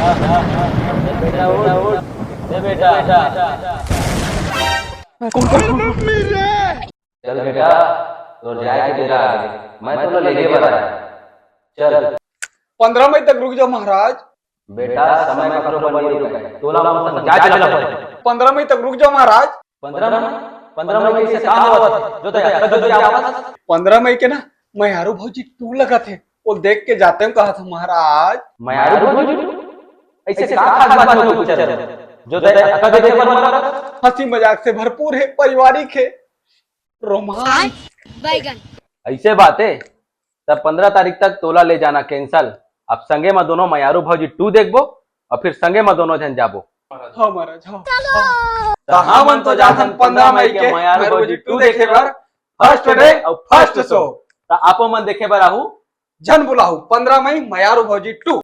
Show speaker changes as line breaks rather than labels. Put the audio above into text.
बेटा उठ, दे बेटा। चल बेटा, तो जाए के तेरा आगे, मैं तो लेके बताया। चल
15 मई तक रुक जाओ महाराज।
बेटा, समय का प्रबंध नहीं रुका है। तोला मौसम जा चला पर
15 मई तक रुक जाओ महाराज।
15 मई से कहाँ होता जो तो कद जो आवाज
15 मई के ना मैयारू भौजी 2 लगा थे, वो देख के जाते हैं कहा था महाराज।
मैं ऐसे का खास बात हो कुछ जो तो कद देखे पर मरा
हंसी मजाक से भरपूर है, पारिवारिक है, रोमांस।
बैगन
ऐसे बात है। तब 15 तारीख तक तोला ले जाना कैंसल। अब संगे में दोनों मयारू भौजी 2 देखबो और फिर संगे में दोनों जन जाबो।
हाँ महाराज हाँ। तो हाँ मन तो जाथन 15 मई के मैयारू भौजी 2 देखे बार फर्स्ट डे और फर्स्ट शो।
तो आपो मन देखे बर आहू
जन बुलाऊ 15 मई मैयारू भौजी 2।